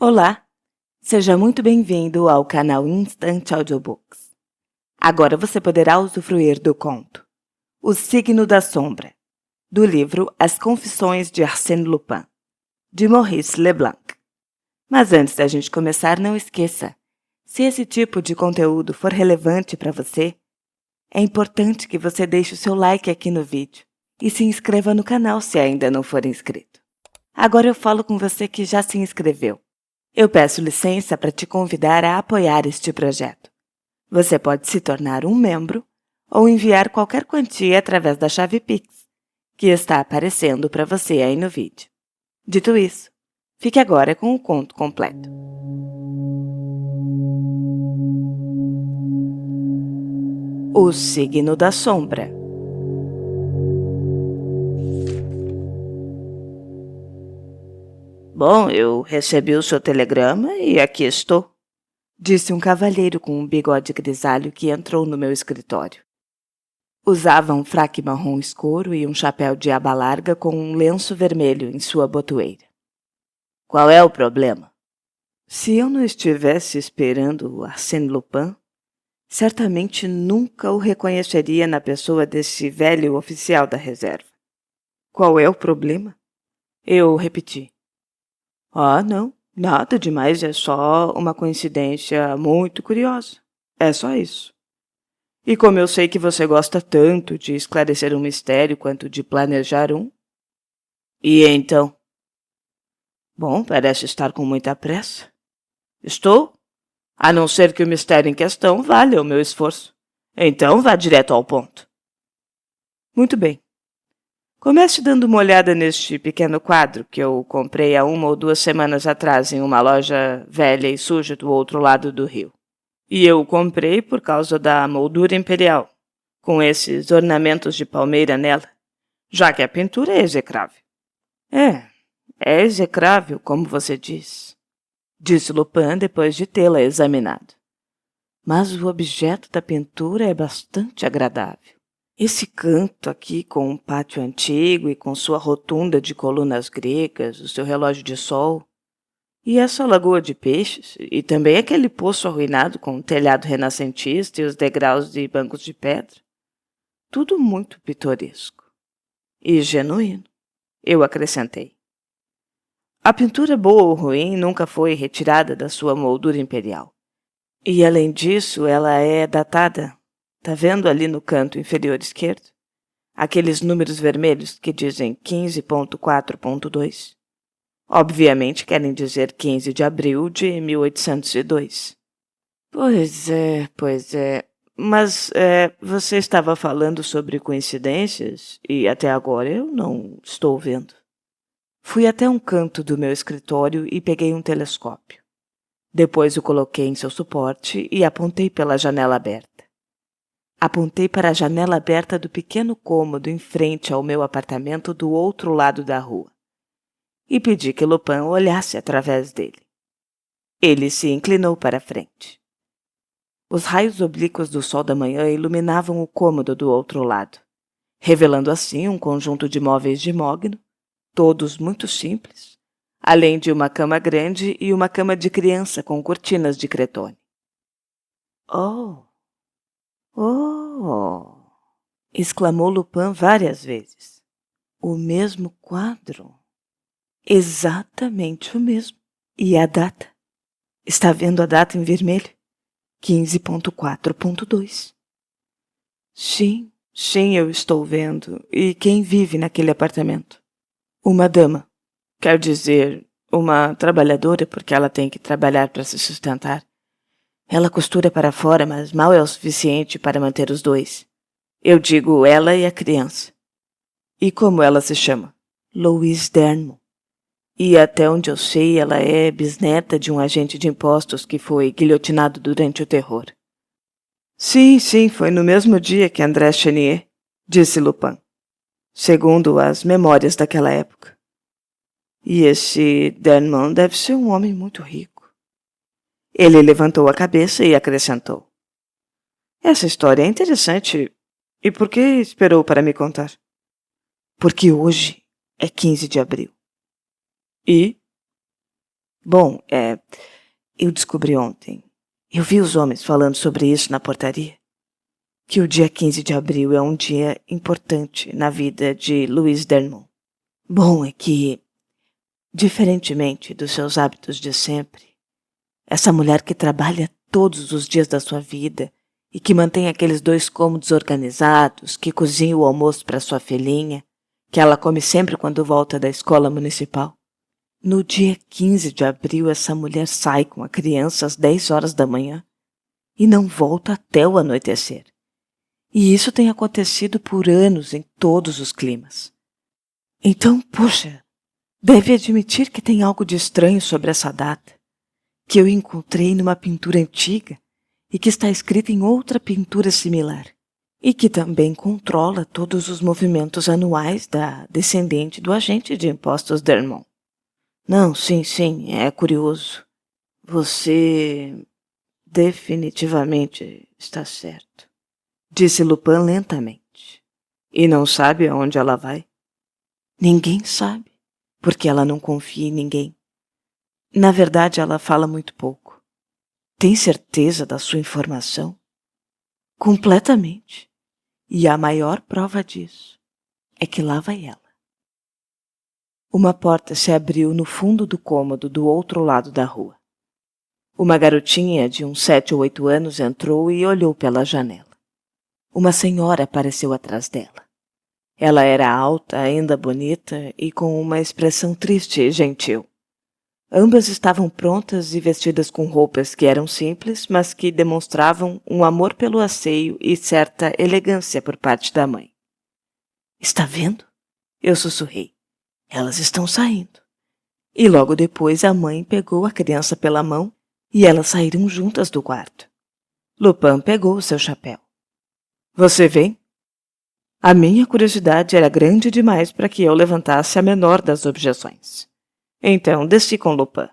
Olá, seja muito bem-vindo ao canal Instant Audiobooks. Agora você poderá usufruir do conto O Signo da Sombra, do livro As Confissões de Arsène Lupin, de Maurice Leblanc. Mas antes da gente começar, não esqueça, se esse tipo de conteúdo for relevante para você, é importante que você deixe o seu like aqui no vídeo e se inscreva no canal se ainda não for inscrito. Agora eu falo com você que já se inscreveu. Eu peço licença para te convidar a apoiar este projeto. Você pode se tornar um membro ou enviar qualquer quantia através da chave Pix, que está aparecendo para você aí no vídeo. Dito isso, fique agora com o conto completo. O Signo da Sombra. Bom, eu recebi o seu telegrama e aqui estou, disse um cavalheiro com um bigode grisalho que entrou no meu escritório. Usava um fraque marrom escuro e um chapéu de aba larga com um lenço vermelho em sua botoeira. Qual é o problema? Se eu não estivesse esperando o Arsène Lupin, certamente nunca o reconheceria na pessoa desse velho oficial da reserva. Qual é o problema? Eu repeti. Ah, não, nada demais, é só uma coincidência muito curiosa. É só isso. E como eu sei que você gosta tanto de esclarecer um mistério quanto de planejar um. E então? Bom, parece estar com muita pressa. Estou? A não ser que o mistério em questão valha o meu esforço. Então vá direto ao ponto. Muito bem. Comece dando uma olhada neste pequeno quadro que eu comprei há 1 ou 2 semanas atrás em uma loja velha e suja do outro lado do rio. E eu o comprei por causa da moldura imperial, com esses ornamentos de palmeira nela, já que a pintura é execrável. É execrável, como você diz, disse Lupin depois de tê-la examinado. Mas o objeto da pintura é bastante agradável. Esse canto aqui com um pátio antigo e com sua rotunda de colunas gregas, o seu relógio de sol, e essa lagoa de peixes, e também aquele poço arruinado com um telhado renascentista e os degraus de bancos de pedra. Tudo muito pitoresco. E genuíno, eu acrescentei. A pintura, boa ou ruim, nunca foi retirada da sua moldura imperial. E, além disso, ela é datada. Tá vendo ali no canto inferior esquerdo? Aqueles números vermelhos que dizem 15.4.2. Obviamente querem dizer 15 de abril de 1802. Pois é. Mas você estava falando sobre coincidências e até agora eu não estou vendo. Fui até um canto do meu escritório e peguei um telescópio. Depois o coloquei em seu suporte e apontei pela janela aberta. Apontei para a janela aberta do pequeno cômodo em frente ao meu apartamento do outro lado da rua e pedi que Lupin olhasse através dele. Ele se inclinou para a frente. Os raios oblíquos do sol da manhã iluminavam o cômodo do outro lado, revelando assim um conjunto de móveis de mogno, todos muito simples, além de uma cama grande e uma cama de criança com cortinas de cretone. Oh! Oh! Exclamou Lupin várias vezes. O mesmo quadro? Exatamente o mesmo. E a data? Está vendo a data em vermelho? 15.4.2. Sim, eu estou vendo. E quem vive naquele apartamento? Uma dama. Quer dizer, uma trabalhadora, porque ela tem que trabalhar para se sustentar. Ela costura para fora, mas mal é o suficiente para manter os dois. Eu digo ela e a criança. E como ela se chama? Louise D'Ernemont. E até onde eu sei, ela é bisneta de um agente de impostos que foi guilhotinado durante o terror. Sim, foi no mesmo dia que André Chenier, disse Lupin, segundo as memórias daquela época. E esse D'Ernemont deve ser um homem muito rico. Ele levantou a cabeça e acrescentou. Essa história é interessante. E por que esperou para me contar? Porque hoje é 15 de abril. E? Bom, eu descobri ontem. Eu vi os homens falando sobre isso na portaria. Que o dia 15 de abril é um dia importante na vida de Louise Dermont. Bom, é que, diferentemente dos seus hábitos de sempre, essa mulher que trabalha todos os dias da sua vida e que mantém aqueles 2 cômodos organizados, que cozinha o almoço para sua filhinha, que ela come sempre quando volta da escola municipal. No dia 15 de abril, essa mulher sai com a criança às 10 horas da manhã e não volta até o anoitecer. E isso tem acontecido por anos em todos os climas. Então, poxa, deve admitir que tem algo de estranho sobre essa data, que eu encontrei numa pintura antiga e que está escrita em outra pintura similar, e que também controla todos os movimentos anuais da descendente do agente de impostos Dermont. Não, sim, é curioso. Você definitivamente está certo, disse Lupin lentamente. E não sabe aonde ela vai? Ninguém sabe, porque ela não confia em ninguém. Na verdade, ela fala muito pouco. Tem certeza da sua informação? Completamente. E a maior prova disso é que lá vai ela. Uma porta se abriu no fundo do cômodo do outro lado da rua. Uma garotinha de uns 7 ou 8 anos entrou e olhou pela janela. Uma senhora apareceu atrás dela. Ela era alta, ainda bonita e com uma expressão triste e gentil. Ambas estavam prontas e vestidas com roupas que eram simples, mas que demonstravam um amor pelo asseio e certa elegância por parte da mãe. Está vendo? Eu sussurrei. Elas estão saindo. E logo depois a mãe pegou a criança pela mão e elas saíram juntas do quarto. Lupin pegou o seu chapéu. Você vem? A minha curiosidade era grande demais para que eu levantasse a menor das objeções. Então desci com Lupin.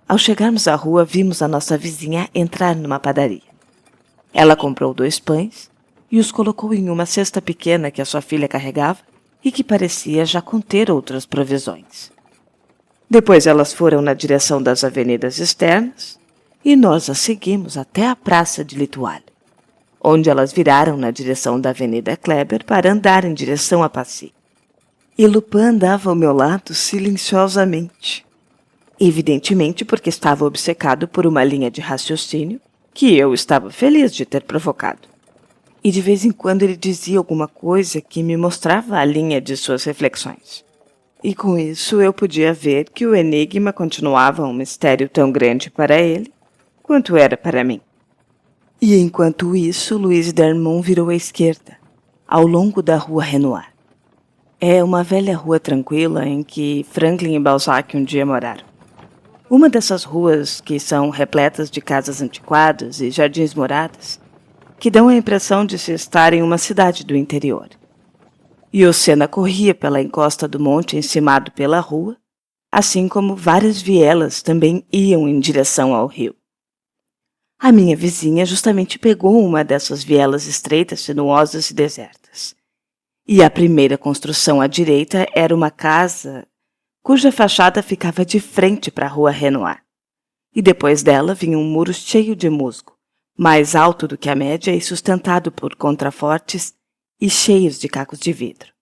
Ao chegarmos à rua, vimos a nossa vizinha entrar numa padaria. Ela comprou 2 pães e os colocou em uma cesta pequena que a sua filha carregava e que parecia já conter outras provisões. Depois elas foram na direção das avenidas externas e nós as seguimos até a Praça de L'Étoile, onde elas viraram na direção da Avenida Kléber para andar em direção a Passy. E Lupin andava ao meu lado silenciosamente, evidentemente porque estava obcecado por uma linha de raciocínio que eu estava feliz de ter provocado. E de vez em quando ele dizia alguma coisa que me mostrava a linha de suas reflexões. E com isso eu podia ver que o enigma continuava um mistério tão grande para ele quanto era para mim. E enquanto isso, Louise Dermont virou à esquerda, ao longo da rua Renoir. É uma velha rua tranquila em que Franklin e Balzac um dia moraram. Uma dessas ruas que são repletas de casas antiquadas e jardins moradas, que dão a impressão de se estar em uma cidade do interior. E o Sena corria pela encosta do monte encimado pela rua, assim como várias vielas também iam em direção ao rio. A minha vizinha justamente pegou uma dessas vielas estreitas, sinuosas e desertas. E a primeira construção à direita era uma casa cuja fachada ficava de frente para a rua Renoir. E depois dela vinha um muro cheio de musgo, mais alto do que a média e sustentado por contrafortes e cheios de cacos de vidro.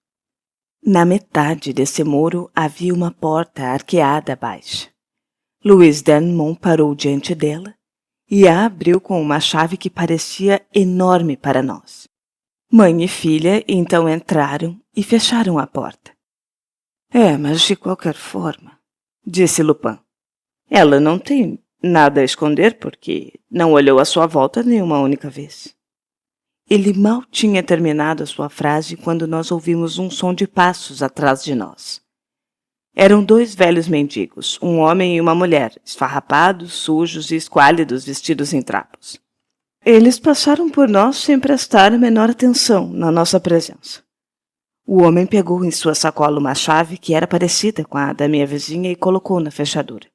Na metade desse muro havia uma porta arqueada baixa. Louise Dermont parou diante dela e a abriu com uma chave que parecia enorme para nós. Mãe e filha então entraram e fecharam a porta. Mas de qualquer forma, disse Lupin, ela não tem nada a esconder porque não olhou à sua volta nenhuma única vez. Ele mal tinha terminado a sua frase quando nós ouvimos um som de passos atrás de nós. Eram 2 velhos mendigos, um homem e uma mulher, esfarrapados, sujos e esquálidos, vestidos em trapos. Eles passaram por nós sem prestar a menor atenção na nossa presença. O homem pegou em sua sacola uma chave que era parecida com a da minha vizinha e colocou na fechadura.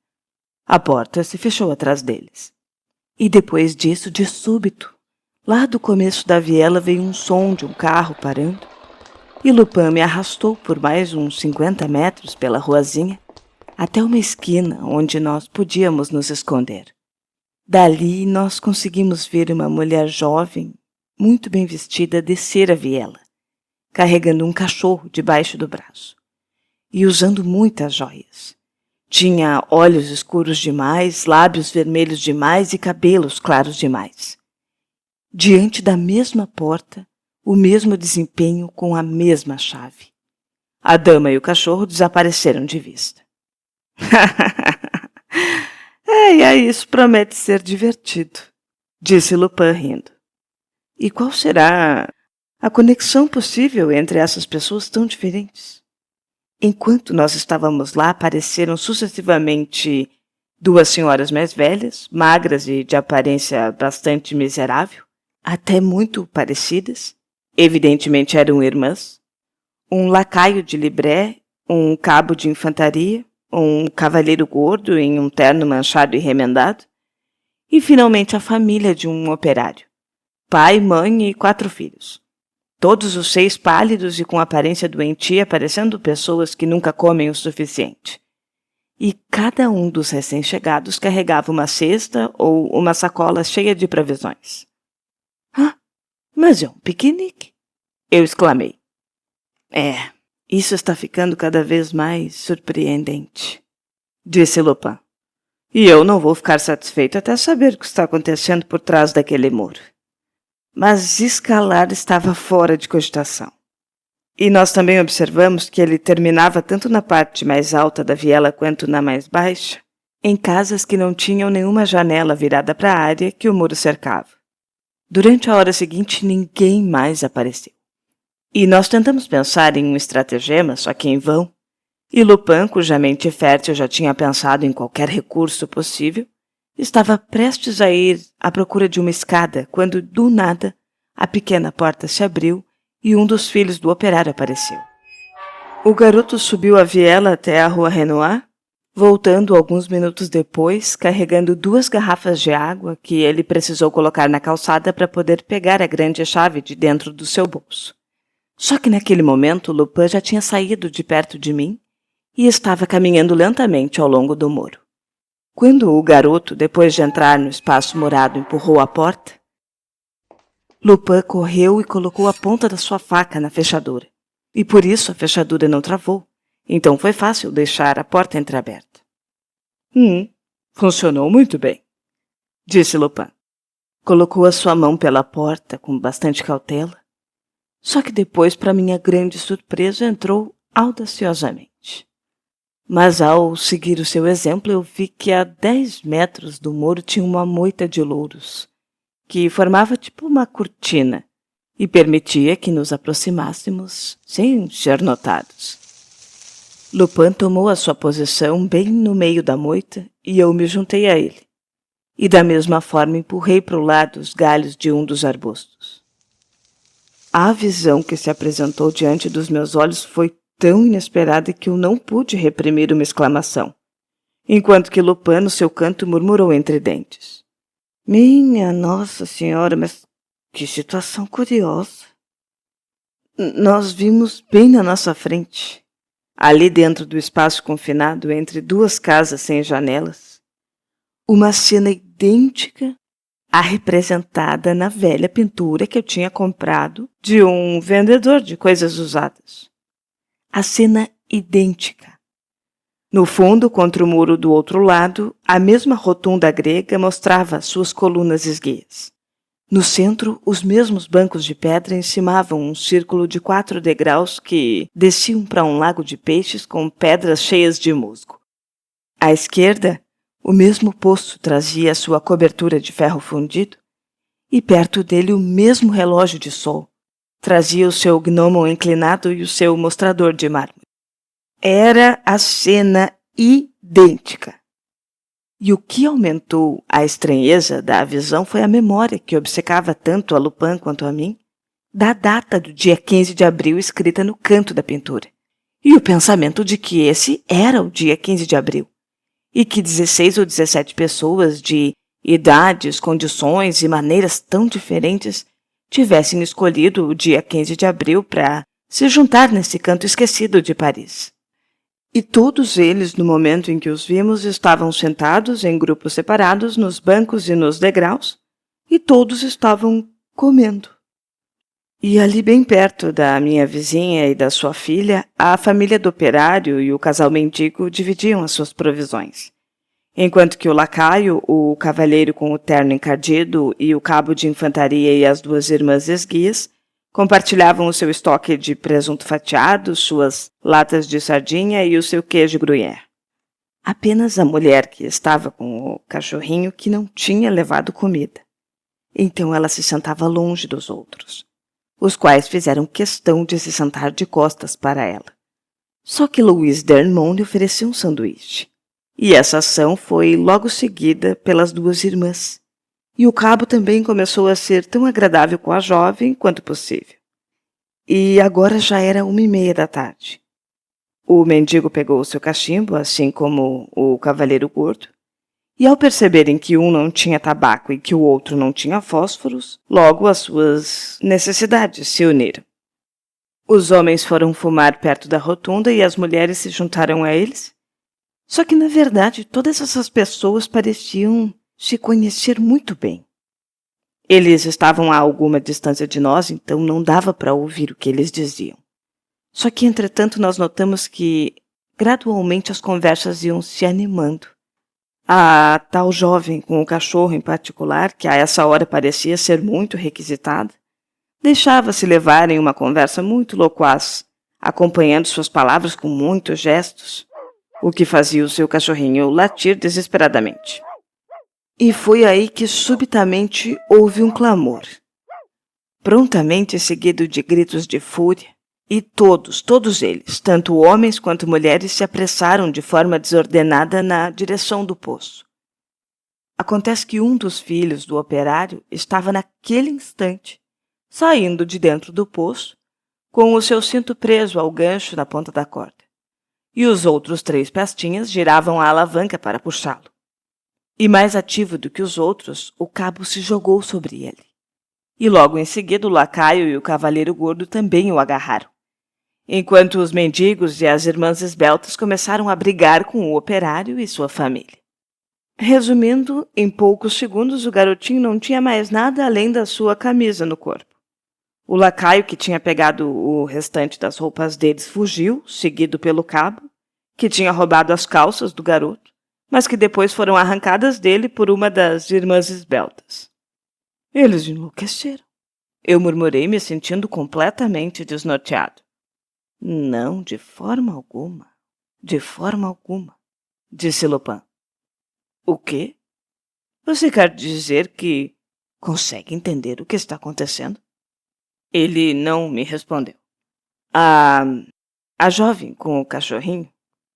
A porta se fechou atrás deles. E depois disso, de súbito, lá do começo da viela veio um som de um carro parando, e Lupin me arrastou por mais uns 50 metros pela ruazinha, até uma esquina onde nós podíamos nos esconder. Dali nós conseguimos ver uma mulher jovem, muito bem vestida, descer a viela, carregando um cachorro debaixo do braço e usando muitas joias. Tinha olhos escuros demais, lábios vermelhos demais e cabelos claros demais. Diante da mesma porta, o mesmo desempenho com a mesma chave. A dama e o cachorro desapareceram de vista. Isso promete ser divertido, disse Lupin rindo. E qual será a conexão possível entre essas pessoas tão diferentes? Enquanto nós estávamos lá, apareceram sucessivamente 2 senhoras mais velhas, magras e de aparência bastante miserável, até muito parecidas, evidentemente eram irmãs, um lacaio de libré, um cabo de infantaria, um cavalheiro gordo em um terno manchado e remendado, e finalmente a família de um operário, pai, mãe e 4 filhos. Todos os 6 pálidos e com aparência doentia, parecendo pessoas que nunca comem o suficiente. E cada um dos recém-chegados carregava uma cesta ou uma sacola cheia de provisões. Mas é um piquenique, eu exclamei. Isso está ficando cada vez mais surpreendente, disse Lupin. E eu não vou ficar satisfeito até saber o que está acontecendo por trás daquele muro. Mas escalar estava fora de cogitação. E nós também observamos que ele terminava tanto na parte mais alta da viela quanto na mais baixa, em casas que não tinham nenhuma janela virada para a área que o muro cercava. Durante a hora seguinte, ninguém mais apareceu. E nós tentamos pensar em um estratagema, só que em vão, e Lupin, cuja mente fértil já tinha pensado em qualquer recurso possível, estava prestes a ir à procura de uma escada quando, do nada, a pequena porta se abriu e um dos filhos do operário apareceu. O garoto subiu a viela até a rua Renoir, voltando alguns minutos depois, carregando 2 garrafas de água que ele precisou colocar na calçada para poder pegar a grande chave de dentro do seu bolso. Só que naquele momento Lupin já tinha saído de perto de mim e estava caminhando lentamente ao longo do muro. Quando o garoto, depois de entrar no espaço murado, empurrou a porta, Lupin correu e colocou a ponta da sua faca na fechadura. E por isso a fechadura não travou. Então foi fácil deixar a porta entreaberta. Funcionou muito bem, disse Lupin. Colocou a sua mão pela porta com bastante cautela. Só que depois, para minha grande surpresa, entrou audaciosamente. Mas ao seguir o seu exemplo, eu vi que a 10 metros do muro tinha uma moita de louros, que formava tipo uma cortina e permitia que nos aproximássemos sem ser notados. Lupin tomou a sua posição bem no meio da moita e eu me juntei a ele. E da mesma forma empurrei para o lado os galhos de um dos arbustos. A visão que se apresentou diante dos meus olhos foi tão inesperada que eu não pude reprimir uma exclamação, enquanto que Lupin, no seu canto, murmurou entre dentes. Minha Nossa Senhora, mas que situação curiosa. Nós vimos bem na nossa frente, ali dentro do espaço confinado entre 2 casas sem janelas, uma cena idêntica à representada na velha pintura que eu tinha comprado de um vendedor de coisas usadas. A cena idêntica. No fundo, contra o muro do outro lado, a mesma rotunda grega mostrava suas colunas esguias. No centro, os mesmos bancos de pedra encimavam um círculo de 4 degraus que desciam para um lago de peixes com pedras cheias de musgo. À esquerda, o mesmo poço trazia sua cobertura de ferro fundido e perto dele o mesmo relógio de sol trazia o seu gnomo inclinado e o seu mostrador de mármore. Era a cena idêntica. E o que aumentou a estranheza da visão foi a memória que obcecava tanto a Lupin quanto a mim da data do dia 15 de abril escrita no canto da pintura, e o pensamento de que esse era o dia 15 de abril, e que 16 ou 17 pessoas de idades, condições e maneiras tão diferentes tivessem escolhido o dia 15 de abril para se juntar nesse canto esquecido de Paris. E todos eles, no momento em que os vimos, estavam sentados em grupos separados nos bancos e nos degraus, e todos estavam comendo. E ali bem perto da minha vizinha e da sua filha, a família do operário e o casal mendigo dividiam as suas provisões, enquanto que o lacaio, o cavalheiro com o terno encardido e o cabo de infantaria e as duas irmãs esguias compartilhavam o seu estoque de presunto fatiado, suas latas de sardinha e o seu queijo gruyère. Apenas a mulher que estava com o cachorrinho que não tinha levado comida. Então ela se sentava longe dos outros, os quais fizeram questão de se sentar de costas para ela. Só que Louise d'Ernemont lhe ofereceu um sanduíche. E essa ação foi logo seguida pelas duas irmãs. E o cabo também começou a ser tão agradável com a jovem quanto possível. E agora já era 1h30 da tarde. O mendigo pegou o seu cachimbo, assim como o cavalheiro gordo, e ao perceberem que um não tinha tabaco e que o outro não tinha fósforos, logo as suas necessidades se uniram. Os homens foram fumar perto da rotunda e as mulheres se juntaram a eles. Só que, na verdade, todas essas pessoas pareciam se conhecer muito bem. Eles estavam a alguma distância de nós, então não dava para ouvir o que eles diziam. Só que, entretanto, nós notamos que, gradualmente, as conversas iam se animando. A tal jovem com o cachorro em particular, que a essa hora parecia ser muito requisitada, deixava-se levar em uma conversa muito loquaz, acompanhando suas palavras com muitos gestos, o que fazia o seu cachorrinho latir desesperadamente. E foi aí que subitamente houve um clamor, prontamente seguido de gritos de fúria, e todos eles, tanto homens quanto mulheres, se apressaram de forma desordenada na direção do poço. Acontece que um dos filhos do operário estava naquele instante saindo de dentro do poço, com o seu cinto preso ao gancho na ponta da corda, e os outros 3 pestinhas giravam a alavanca para puxá-lo. E mais ativo do que os outros, o cabo se jogou sobre ele. E logo em seguida o lacaio e o cavalheiro gordo também o agarraram, enquanto os mendigos e as irmãs esbeltas começaram a brigar com o operário e sua família. Resumindo, em poucos segundos o garotinho não tinha mais nada além da sua camisa no corpo. O lacaio, que tinha pegado o restante das roupas deles, fugiu, seguido pelo cabo, que tinha roubado as calças do garoto, mas que depois foram arrancadas dele por uma das irmãs esbeltas. Eles enlouqueceram. Eu murmurei, me sentindo completamente desnorteado. Não, de forma alguma, disse Lupin. O quê? Você quer dizer que consegue entender o que está acontecendo? Ele não me respondeu. A jovem com o cachorrinho,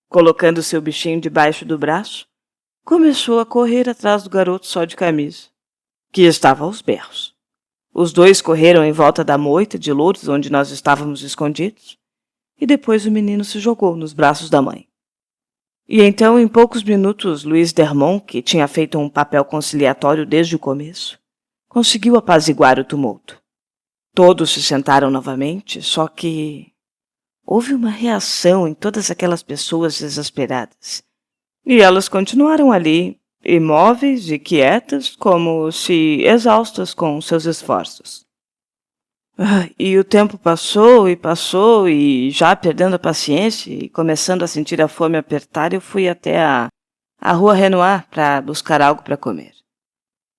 colocando seu bichinho debaixo do braço, começou a correr atrás do garoto só de camisa, que estava aos berros. Os 2 correram em volta da moita de louros onde nós estávamos escondidos, e depois o menino se jogou nos braços da mãe. E então, em poucos minutos, Louise d'Ernemont, que tinha feito um papel conciliatório desde o começo, conseguiu apaziguar o tumulto. Todos se sentaram novamente, só que houve uma reação em todas aquelas pessoas desesperadas. E elas continuaram ali, imóveis e quietas, como se exaustas com seus esforços. E o tempo passou, e já perdendo a paciência e começando a sentir a fome apertar, eu fui até a Rua Renoir para buscar algo para comer.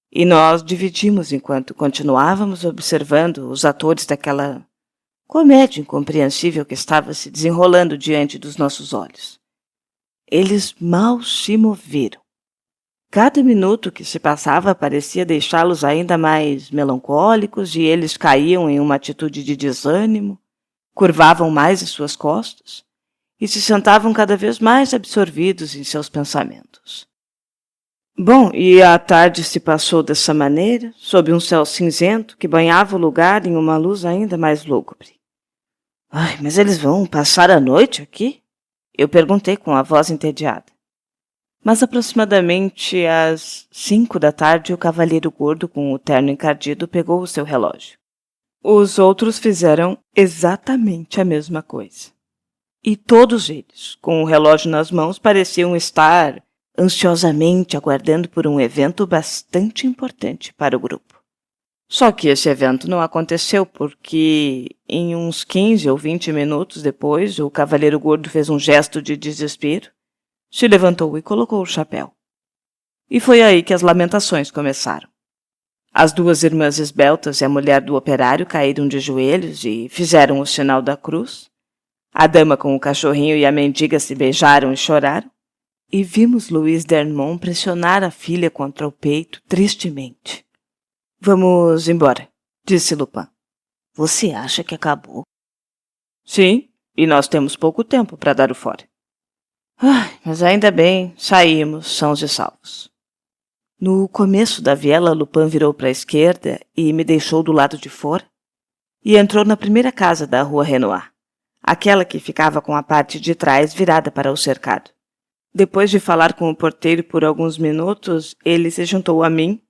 E nós dividimos enquanto continuávamos observando os atores daquela comédia incompreensível que estava se desenrolando diante dos nossos olhos. Eles mal se moveram. Cada minuto que se passava parecia deixá-los ainda mais melancólicos e eles caíam em uma atitude de desânimo, curvavam mais as suas costas e se sentavam cada vez mais absorvidos em seus pensamentos. Bom, e a tarde se passou dessa maneira, sob um céu cinzento que banhava o lugar em uma luz ainda mais lúgubre. Mas eles vão passar a noite aqui? Eu perguntei com a voz entediada. Mas aproximadamente às 5 da tarde, o cavalheiro gordo com o terno encardido pegou o seu relógio. Os outros fizeram exatamente a mesma coisa. E todos eles, com o relógio nas mãos, pareciam estar ansiosamente aguardando por um evento bastante importante para o grupo. Só que esse evento não aconteceu porque, em uns 15 ou 20 minutos depois, o cavaleiro gordo fez um gesto de desespero, se levantou e colocou o chapéu. E foi aí que as lamentações começaram. As duas irmãs esbeltas e a mulher do operário caíram de joelhos e fizeram o sinal da cruz. A dama com o cachorrinho e a mendiga se beijaram e choraram. E vimos Louis d'Ernemont pressionar a filha contra o peito tristemente. Vamos embora, disse Lupin. Você acha que acabou? Sim, e nós temos pouco tempo para dar o fora. Mas ainda bem, saímos sãos e salvos. No começo da viela, Lupin virou para a esquerda e me deixou do lado de fora e entrou na primeira casa da rua Renoir, aquela que ficava com a parte de trás virada para o cercado. Depois de falar com o porteiro por alguns minutos, ele se juntou a mim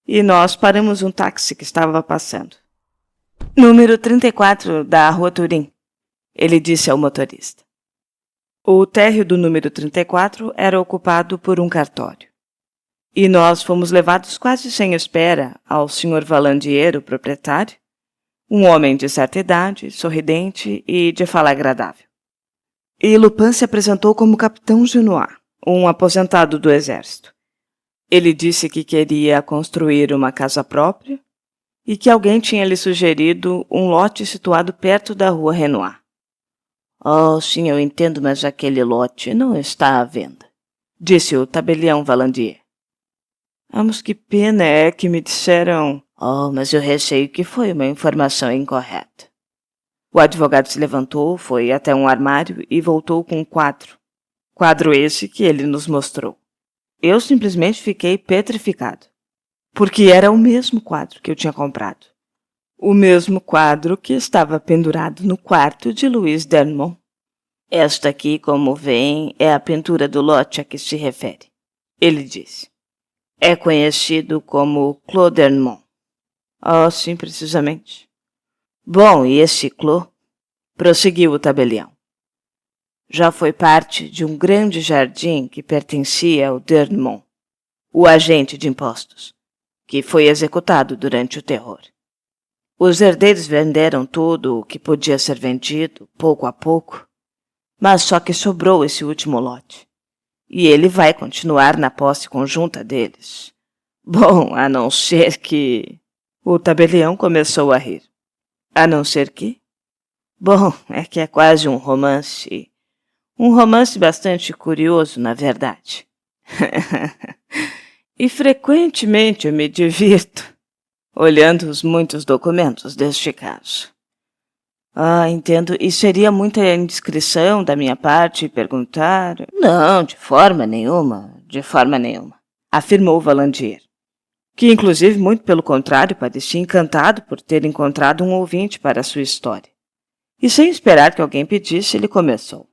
e nós paramos um táxi que estava passando. Número 34 da Rua Turim, ele disse ao motorista. O térreo do número 34 era ocupado por um cartório. E nós fomos levados quase sem espera ao Sr. Valandier, o proprietário, um homem de certa idade, sorridente e de fala agradável. E Lupin se apresentou como Capitão Genois, um aposentado do exército. Ele disse que queria construir uma casa própria e que alguém tinha lhe sugerido um lote situado perto da rua Renoir. Oh, sim, eu entendo, mas aquele lote não está à venda, disse o tabelião Valandier. Mas que pena é que me disseram... Oh, mas eu receio que foi uma informação incorreta. O advogado se levantou, foi até um armário e voltou com um quadro. Quadro esse que ele nos mostrou. Eu simplesmente fiquei petrificado, porque era o mesmo quadro que eu tinha comprado. O mesmo quadro que estava pendurado no quarto de Louis d'Ernemont. Esta aqui, como veem, é a pintura do lote a que se refere, ele disse. É conhecido como Clos d'Ernemont. Oh, sim, precisamente. Bom, e esse Clos, prosseguiu o tabelião, já foi parte de um grande jardim que pertencia ao d'Ernemont, o agente de impostos, que foi executado durante o terror. Os herdeiros venderam tudo o que podia ser vendido, pouco a pouco, mas só que sobrou esse último lote. E ele vai continuar na posse conjunta deles. Bom, a não ser que... O tabelião começou a rir. A não ser que? Bom, é que é quase um romance. Um romance bastante curioso, na verdade. E frequentemente eu me divirto olhando os muitos documentos deste caso. Entendo. E seria muita indiscrição da minha parte perguntar... Não, de forma nenhuma, afirmou Valandier, que inclusive, muito pelo contrário, parecia encantado por ter encontrado um ouvinte para a sua história. E sem esperar que alguém pedisse, ele começou.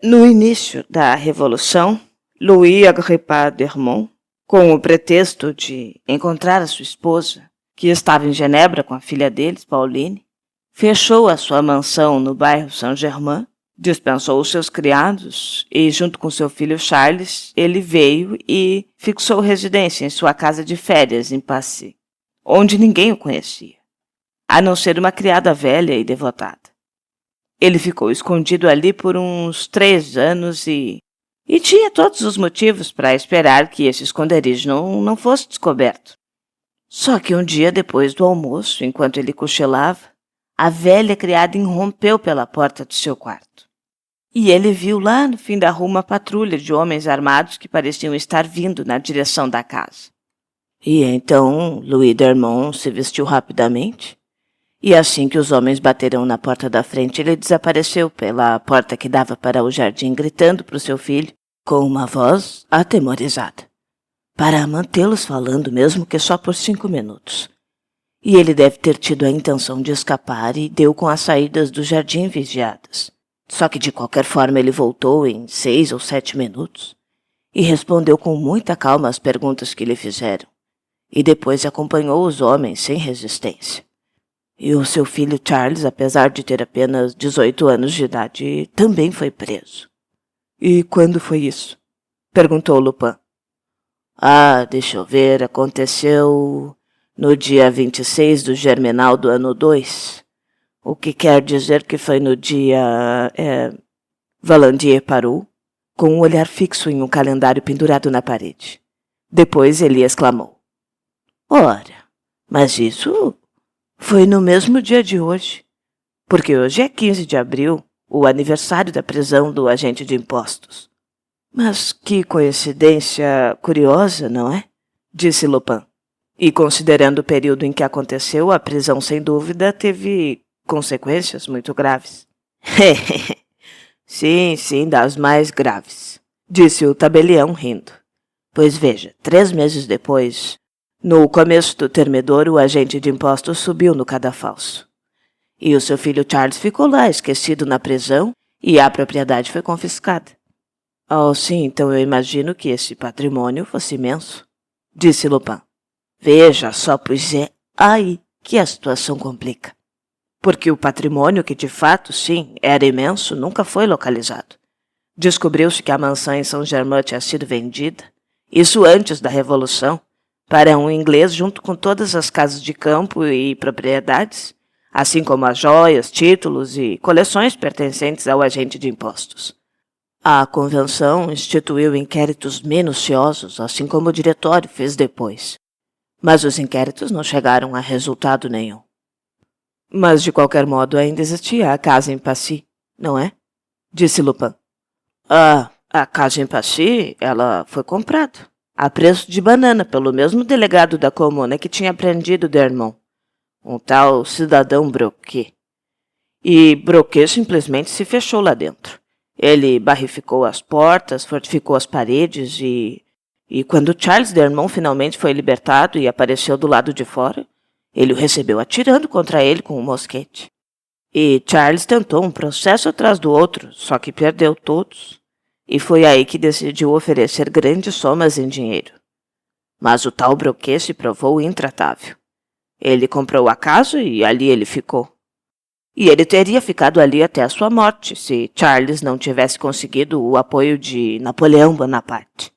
No início da Revolução, Louis Agrippa d'Ernemont, com o pretexto de encontrar a sua esposa, que estava em Genebra com a filha deles, Pauline, fechou a sua mansão no bairro Saint-Germain, dispensou os seus criados e, junto com seu filho Charles, ele veio e fixou residência em sua casa de férias em Passy, onde ninguém o conhecia, a não ser uma criada velha e devotada. Ele ficou escondido ali por uns 3 anos e tinha todos os motivos para esperar que esse esconderijo não fosse descoberto. Só que um dia depois do almoço, enquanto ele cochilava, a velha criada irrompeu pela porta do seu quarto. E ele viu lá no fim da rua uma patrulha de homens armados que pareciam estar vindo na direção da casa. E então Louis d'Ernemont se vestiu rapidamente, e assim que os homens bateram na porta da frente, ele desapareceu pela porta que dava para o jardim, gritando para o seu filho, com uma voz atemorizada, para mantê-los falando, mesmo que só por 5 minutos. E ele deve ter tido a intenção de escapar e deu com as saídas do jardim vigiadas. Só que de qualquer forma ele voltou em 6 ou 7 minutos e respondeu com muita calma às perguntas que lhe fizeram. E depois acompanhou os homens sem resistência. E o seu filho Charles, apesar de ter apenas 18 anos de idade, também foi preso. E quando foi isso? Perguntou Lupin. Deixa eu ver, aconteceu no dia 26 do Germinal do ano 2, o que quer dizer que foi no dia... Valandier parou, com um olhar fixo em um calendário pendurado na parede. Depois ele exclamou. Ora, mas isso foi no mesmo dia de hoje, porque hoje é 15 de abril, o aniversário da prisão do agente de impostos. Mas que coincidência curiosa, não é? Disse Lupin. E considerando o período em que aconteceu, a prisão sem dúvida teve consequências muito graves. Sim, das mais graves, disse o tabelião rindo. Pois veja, 3 meses depois, no começo do termidor, o agente de impostos subiu no cadafalso. E o seu filho Charles ficou lá, esquecido na prisão, e a propriedade foi confiscada. Sim, então eu imagino que esse patrimônio fosse imenso, disse Lupin. Veja só, pois é aí que a situação complica. Porque o patrimônio, que de fato, sim, era imenso, nunca foi localizado. Descobriu-se que a mansão em Saint-Germain tinha sido vendida, isso antes da Revolução, para um inglês junto com todas as casas de campo e propriedades, assim como as joias, títulos e coleções pertencentes ao agente de impostos. A convenção instituiu inquéritos minuciosos, assim como o diretório fez depois. Mas os inquéritos não chegaram a resultado nenhum. Mas, de qualquer modo, ainda existia a casa em Passy, não é? Disse Lupin. A casa em Passy, ela foi comprada, a preço de banana, pelo mesmo delegado da comuna que tinha prendido Dermont, um tal cidadão Broquet. E Broquet simplesmente se fechou lá dentro. Ele barrificou as portas, fortificou as paredes e quando Charles Dermont finalmente foi libertado e apareceu do lado de fora, ele o recebeu atirando contra ele com um mosquete. E Charles tentou um processo atrás do outro, só que perdeu todos. E foi aí que decidiu oferecer grandes somas em dinheiro. Mas o tal Broquet se provou intratável. Ele comprou a casa e ali ele ficou. E ele teria ficado ali até a sua morte, se Charles não tivesse conseguido o apoio de Napoleão Bonaparte.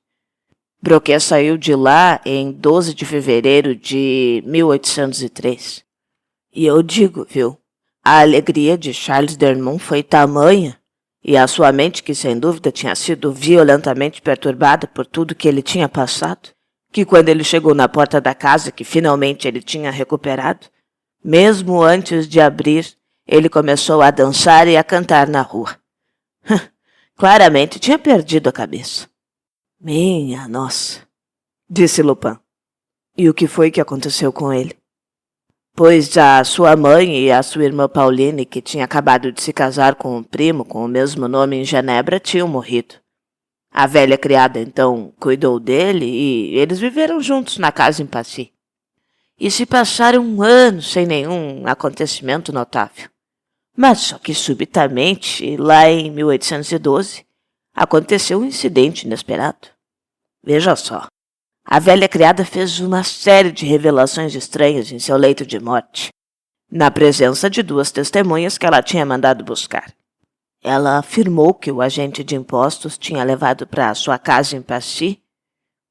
Broquet saiu de lá em 12 de fevereiro de 1803. E eu digo, viu, a alegria de Charles Dermont foi tamanha, e a sua mente, que sem dúvida tinha sido violentamente perturbada por tudo que ele tinha passado, que quando ele chegou na porta da casa que finalmente ele tinha recuperado, mesmo antes de abrir, ele começou a dançar e a cantar na rua. Claramente tinha perdido a cabeça. Minha nossa, disse Lupin. E o que foi que aconteceu com ele? Pois a sua mãe e a sua irmã Pauline, que tinha acabado de se casar com um primo com o mesmo nome em Genebra, tinham morrido. A velha criada, então, cuidou dele e eles viveram juntos na casa em Passy. E se passaram 1 ano sem nenhum acontecimento notável. Mas só que subitamente, lá em 1812, aconteceu um incidente inesperado. Veja só, a velha criada fez uma série de revelações estranhas em seu leito de morte, na presença de 2 testemunhas que ela tinha mandado buscar. Ela afirmou que o agente de impostos tinha levado para sua casa em Passy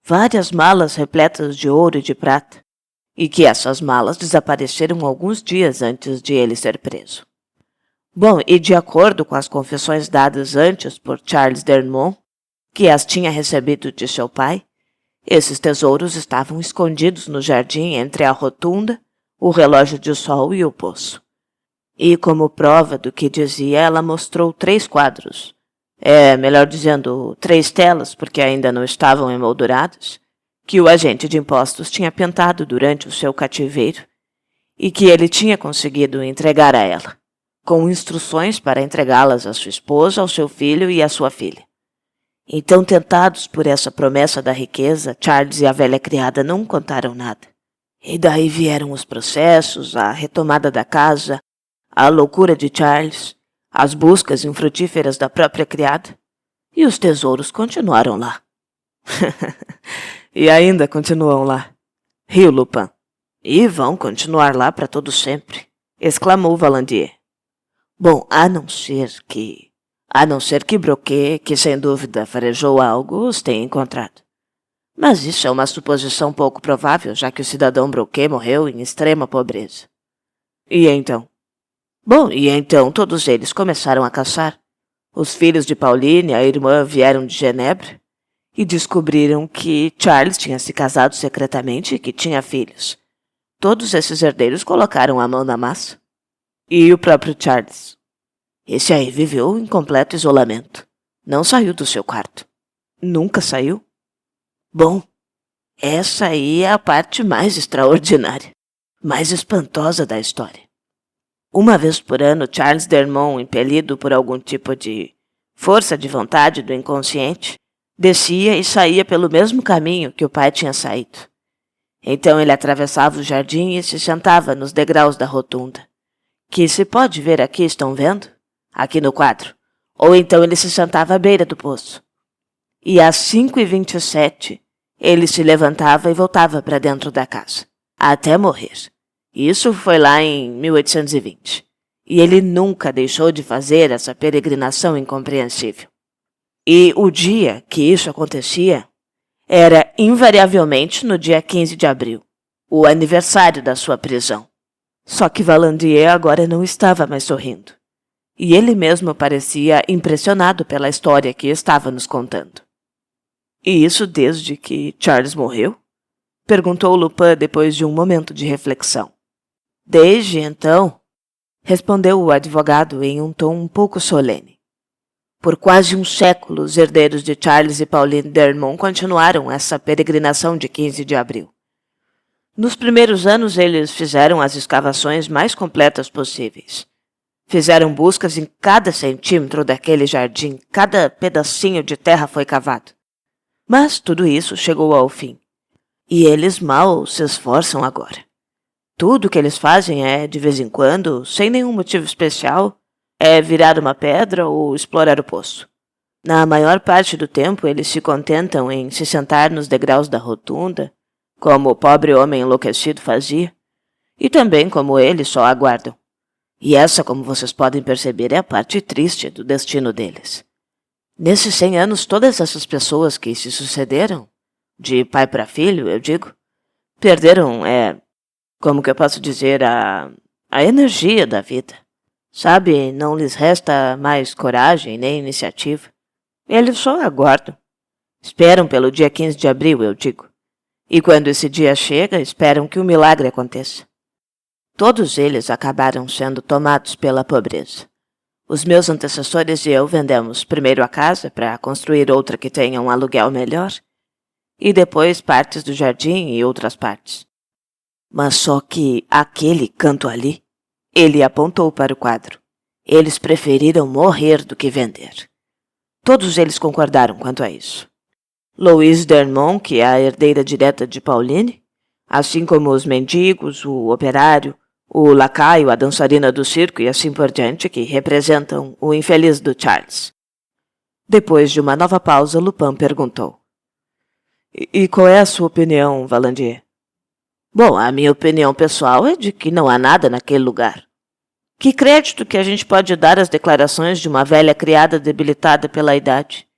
várias malas repletas de ouro e de prata, e que essas malas desapareceram alguns dias antes de ele ser preso. Bom, e de acordo com as confissões dadas antes por Charles Dermont, que as tinha recebido de seu pai, esses tesouros estavam escondidos no jardim entre a rotunda, o relógio de sol e o poço. E como prova do que dizia, ela mostrou 3 quadros. Melhor dizendo, 3 telas, porque ainda não estavam emolduradas, que o agente de impostos tinha pintado durante o seu cativeiro e que ele tinha conseguido entregar a ela, com instruções para entregá-las à sua esposa, ao seu filho e à sua filha. Então, tentados por essa promessa da riqueza, Charles e a velha criada não contaram nada. E daí vieram os processos, a retomada da casa, a loucura de Charles, as buscas infrutíferas da própria criada, e os tesouros continuaram lá. E ainda continuam lá, riu Lupin. E vão continuar lá para todo sempre, exclamou Valandier. Bom, a não ser que Broquet, que sem dúvida farejou algo, os tenha encontrado. Mas isso é uma suposição pouco provável, já que o cidadão Broquet morreu em extrema pobreza. E então? Bom, e então todos eles começaram a caçar. Os filhos de Pauline e a irmã vieram de Genebra e descobriram que Charles tinha se casado secretamente e que tinha filhos. Todos esses herdeiros colocaram a mão na massa. E o próprio Charles? Esse aí viveu em completo isolamento. Não saiu do seu quarto. Nunca saiu? Bom, essa aí é a parte mais extraordinária, mais espantosa da história. Uma vez por ano, Charles Dermont, impelido por algum tipo de força de vontade do inconsciente, descia e saía pelo mesmo caminho que o pai tinha saído. Então ele atravessava o jardim e se sentava nos degraus da rotunda, que se pode ver aqui, estão vendo? Aqui no quadro. Ou então ele se sentava à beira do poço. E às 5h27, ele se levantava e voltava para dentro da casa, até morrer. Isso foi lá em 1820. E ele nunca deixou de fazer essa peregrinação incompreensível. E o dia que isso acontecia era invariavelmente no dia 15 de abril, o aniversário da sua prisão. Só que Valandier agora não estava mais sorrindo. E ele mesmo parecia impressionado pela história que estava nos contando. E isso desde que Charles morreu? Perguntou Lupin depois de um momento de reflexão. Desde então, respondeu o advogado em um tom um pouco solene. Por quase um século, os herdeiros de Charles e Pauline Dermont continuaram essa peregrinação de 15 de abril. Nos primeiros anos, eles fizeram as escavações mais completas possíveis. Fizeram buscas em cada centímetro daquele jardim, cada pedacinho de terra foi cavado. Mas tudo isso chegou ao fim. E eles mal se esforçam agora. Tudo que eles fazem é, de vez em quando, sem nenhum motivo especial, é virar uma pedra ou explorar o poço. Na maior parte do tempo, eles se contentam em se sentar nos degraus da rotunda, como o pobre homem enlouquecido fazia, e também como eles só aguardam. E essa, como vocês podem perceber, é a parte triste do destino deles. Nesses 100 anos, todas essas pessoas que se sucederam, de pai para filho, eu digo, perderam, como que eu posso dizer, a energia da vida. Sabe, não lhes resta mais coragem nem iniciativa. Eles só aguardam. Esperam pelo dia 15 de abril, eu digo. E quando esse dia chega, esperam que o milagre aconteça. Todos eles acabaram sendo tomados pela pobreza. Os meus antecessores e eu vendemos primeiro a casa para construir outra que tenha um aluguel melhor, e depois partes do jardim e outras partes. Mas só que aquele canto ali, ele apontou para o quadro. Eles preferiram morrer do que vender. Todos eles concordaram quanto a isso. Louise Dermont, que é a herdeira direta de Pauline, assim como os mendigos, o operário, o lacaio, a dançarina do circo e assim por diante, que representam o infeliz do Charles. Depois de uma nova pausa, Lupin perguntou. E qual é a sua opinião, Valandier? Bom, a minha opinião pessoal é de que não há nada naquele lugar. Que crédito que a gente pode dar às declarações de uma velha criada debilitada pela idade?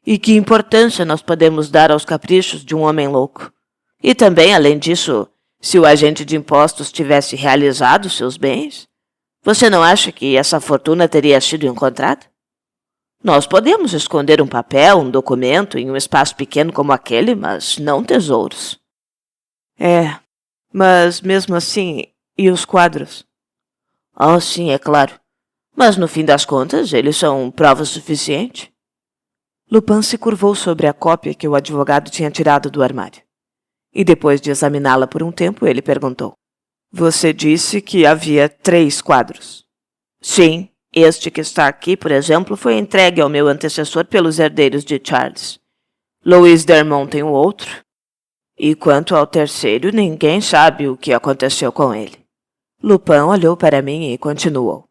E que importância nós podemos dar aos caprichos de um homem louco? E também, além disso, se o agente de impostos tivesse realizado seus bens, você não acha que essa fortuna teria sido encontrada? Nós podemos esconder um papel, um documento, em um espaço pequeno como aquele, mas não tesouros. Mas mesmo assim, e os quadros? Oh, sim, é claro. Mas no fim das contas, eles são prova suficiente. Lupin se curvou sobre a cópia que o advogado tinha tirado do armário. E depois de examiná-la por um tempo, ele perguntou. Você disse que havia 3 quadros. Sim, este que está aqui, por exemplo, foi entregue ao meu antecessor pelos herdeiros de Charles. Louise Dermont tem o outro. E quanto ao terceiro, ninguém sabe o que aconteceu com ele. Lupin olhou para mim e continuou.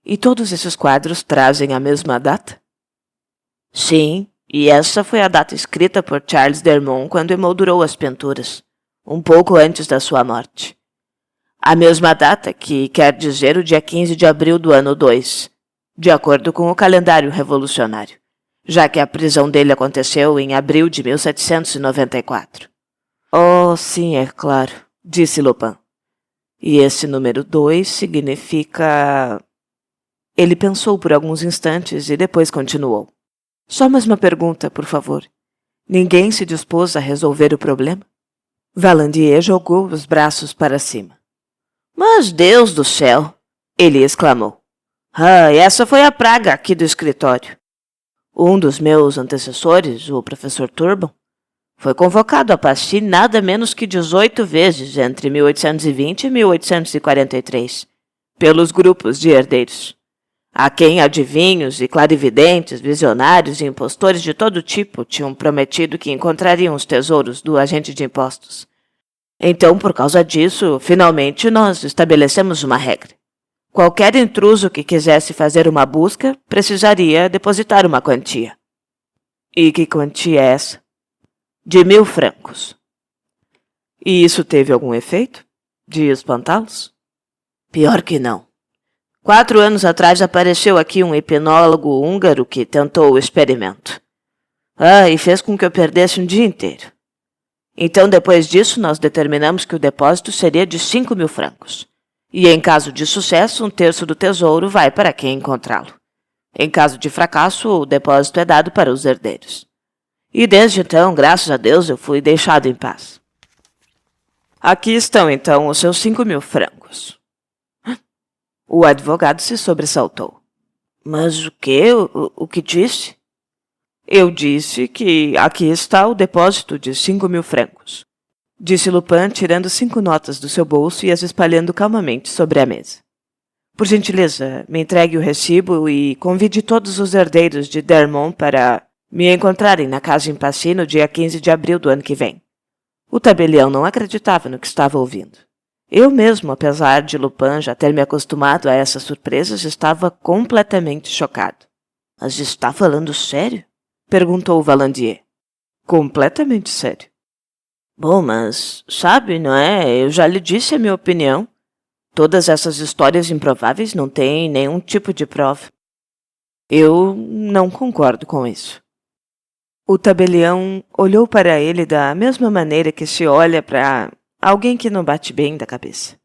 E todos esses quadros trazem a mesma data? Sim, e essa foi a data escrita por Charles Dermont quando emoldurou as pinturas, um pouco antes da sua morte. A mesma data, que quer dizer o dia 15 de abril do ano 2, de acordo com o calendário revolucionário, já que a prisão dele aconteceu em abril de 1794. Oh, sim, é claro, disse Lupin. E esse número 2 significa... Ele pensou por alguns instantes e depois continuou. Só mais uma pergunta, por favor. Ninguém se dispôs a resolver o problema? Valandier jogou os braços para cima. Mas Deus do céu! Ele exclamou. Essa foi a praga aqui do escritório. Um dos meus antecessores, o professor Turban, foi convocado a Passy nada menos que 18 vezes entre 1820 e 1843, pelos grupos de herdeiros, a quem adivinhos e clarividentes, visionários e impostores de todo tipo tinham prometido que encontrariam os tesouros do agente de impostos. Então, por causa disso, finalmente nós estabelecemos uma regra. Qualquer intruso que quisesse fazer uma busca precisaria depositar uma quantia. E que quantia é essa? De 1.000 francos. E isso teve algum efeito? De espantá-los? Pior que não. 4 anos atrás apareceu aqui um hipnólogo húngaro que tentou o experimento. E fez com que eu perdesse um dia inteiro. Então, depois disso, nós determinamos que o depósito seria de 5.000 francos. E, em caso de sucesso, 1/3 do tesouro vai para quem encontrá-lo. Em caso de fracasso, o depósito é dado para os herdeiros. E desde então, graças a Deus, eu fui deixado em paz. Aqui estão, então, os seus 5.000 francos. O advogado se sobressaltou. Mas o quê? O que disse? Eu disse que aqui está o depósito de 5.000 francos. Disse Lupin, tirando 5 notas do seu bolso e as espalhando calmamente sobre a mesa. Por gentileza, me entregue o recibo e convide todos os herdeiros de Dermont para me encontrarem na casa em Passy no dia 15 de abril do ano que vem. O tabelião não acreditava no que estava ouvindo. Eu mesmo, apesar de Lupin já ter me acostumado a essas surpresas, estava completamente chocado. Mas está falando sério? Perguntou Valandier. Completamente sério. Bom, mas sabe, não é? Eu já lhe disse a minha opinião. Todas essas histórias improváveis não têm nenhum tipo de prova. Eu não concordo com isso. O tabelião olhou para ele da mesma maneira que se olha para alguém que não bate bem da cabeça.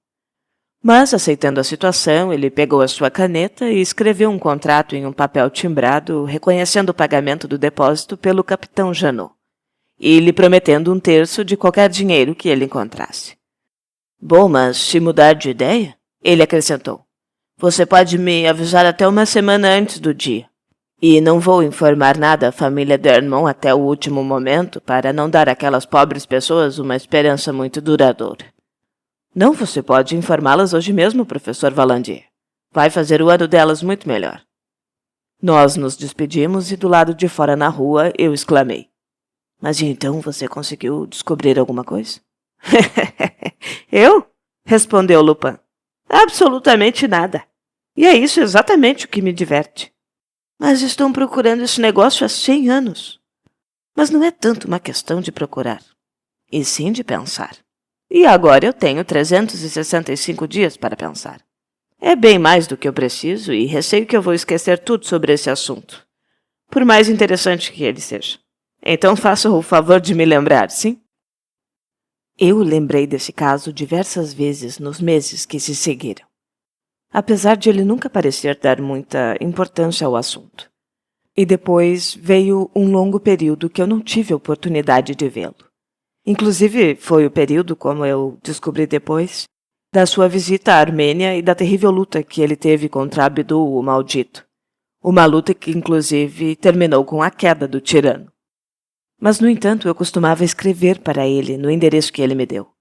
Mas, aceitando a situação, ele pegou a sua caneta e escreveu um contrato em um papel timbrado, reconhecendo o pagamento do depósito pelo capitão Janot, e lhe prometendo 1/3 de qualquer dinheiro que ele encontrasse. Bom, mas se mudar de ideia, ele acrescentou, você pode me avisar até uma semana antes do dia. E não vou informar nada à família Dermont até o último momento para não dar àquelas pobres pessoas uma esperança muito duradoura. Não, você pode informá-las hoje mesmo, professor Valandier. Vai fazer o ano delas muito melhor. Nós nos despedimos e do lado de fora na rua eu exclamei. Mas e então você conseguiu descobrir alguma coisa? Eu? Respondeu Lupin. Absolutamente nada. E é isso exatamente o que me diverte. Mas estão procurando esse negócio há 100 anos. Mas não é tanto uma questão de procurar, e sim de pensar. E agora eu tenho 365 dias para pensar. É bem mais do que eu preciso e receio que eu vou esquecer tudo sobre esse assunto, por mais interessante que ele seja. Então faça o favor de me lembrar, sim? Eu lembrei desse caso diversas vezes nos meses que se seguiram, apesar de ele nunca parecer dar muita importância ao assunto. E depois veio um longo período que eu não tive a oportunidade de vê-lo. Inclusive, foi o período, como eu descobri depois, da sua visita à Armênia e da terrível luta que ele teve contra Abdul, o maldito. Uma luta que, inclusive, terminou com a queda do tirano. Mas, no entanto, eu costumava escrever para ele no endereço que ele me deu.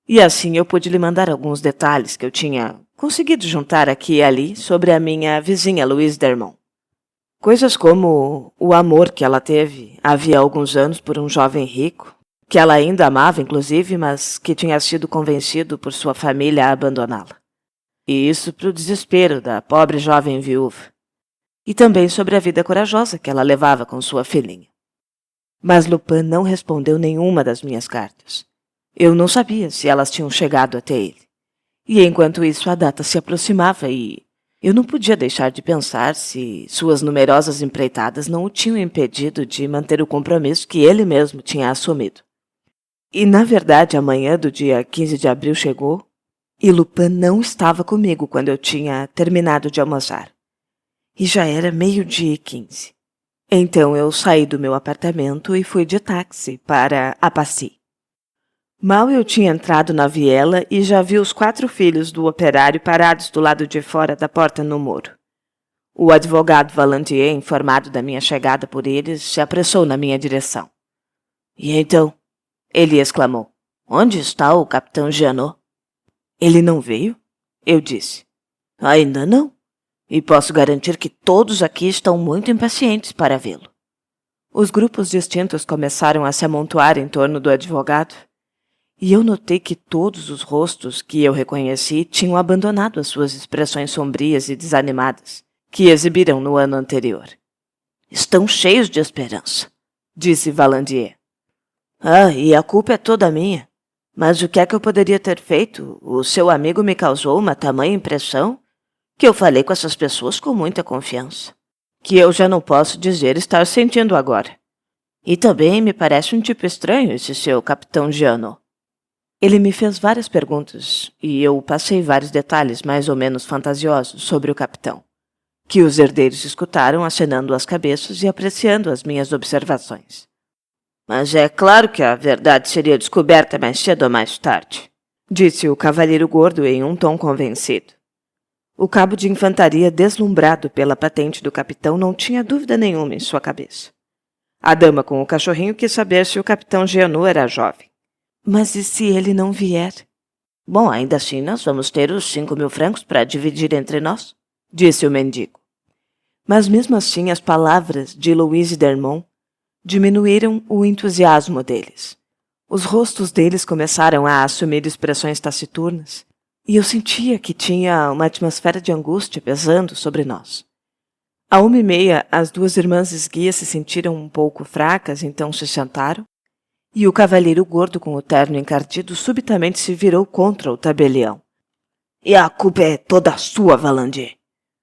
E assim eu pude lhe mandar alguns detalhes que eu tinha conseguido juntar aqui e ali sobre a minha vizinha Louise Dermont. Coisas como o amor que ela teve havia alguns anos por um jovem rico, que ela ainda amava, inclusive, mas que tinha sido convencido por sua família a abandoná-la. E isso para o desespero da pobre jovem viúva. E também sobre a vida corajosa que ela levava com sua filhinha. Mas Lupin não respondeu nenhuma das minhas cartas. Eu não sabia se elas tinham chegado até ele. E enquanto isso a data se aproximava e eu não podia deixar de pensar se suas numerosas empreitadas não o tinham impedido de manter o compromisso que ele mesmo tinha assumido. E, na verdade, a manhã do dia 15 de abril chegou e Lupin não estava comigo quando eu tinha terminado de almoçar. E já era 12h15. Então eu saí do meu apartamento e fui de táxi para a Passy. Mal eu tinha entrado na viela e já vi os 4 filhos do operário parados do lado de fora da porta no muro. O advogado Valandier, informado da minha chegada por eles, se apressou na minha direção. E então? Ele exclamou. Onde está o capitão Jeannot? Ele não veio? Eu disse. Ainda não. E posso garantir que todos aqui estão muito impacientes para vê-lo. Os grupos distintos começaram a se amontoar em torno do advogado, e eu notei que todos os rostos que eu reconheci tinham abandonado as suas expressões sombrias e desanimadas, que exibiram no ano anterior. Estão cheios de esperança, disse Valandier. E a culpa é toda minha. Mas o que é que eu poderia ter feito? O seu amigo me causou uma tamanha impressão que eu falei com essas pessoas com muita confiança, que eu já não posso dizer estar sentindo agora. E também me parece um tipo estranho esse seu capitão Jeannot. Ele me fez várias perguntas e eu passei vários detalhes mais ou menos fantasiosos sobre o capitão, que os herdeiros escutaram acenando as cabeças e apreciando as minhas observações. Mas é claro que a verdade seria descoberta mais cedo ou mais tarde, disse o cavalheiro gordo em um tom convencido. O cabo de infantaria, deslumbrado pela patente do capitão, não tinha dúvida nenhuma em sua cabeça. A dama com o cachorrinho quis saber se o capitão Jeannot era jovem. Mas e se ele não vier? Bom, ainda assim nós vamos ter os 5.000 francos para dividir entre nós, disse o mendigo. Mas mesmo assim as palavras de Louise Dermont diminuíram o entusiasmo deles. Os rostos deles começaram a assumir expressões taciturnas, e eu sentia que tinha uma atmosfera de angústia pesando sobre nós. À 1h30, as 2 irmãs esguias se sentiram um pouco fracas, então se sentaram, e o cavalheiro gordo com o terno encardido subitamente se virou contra o tabelião. E a culpa é toda sua, Valandier.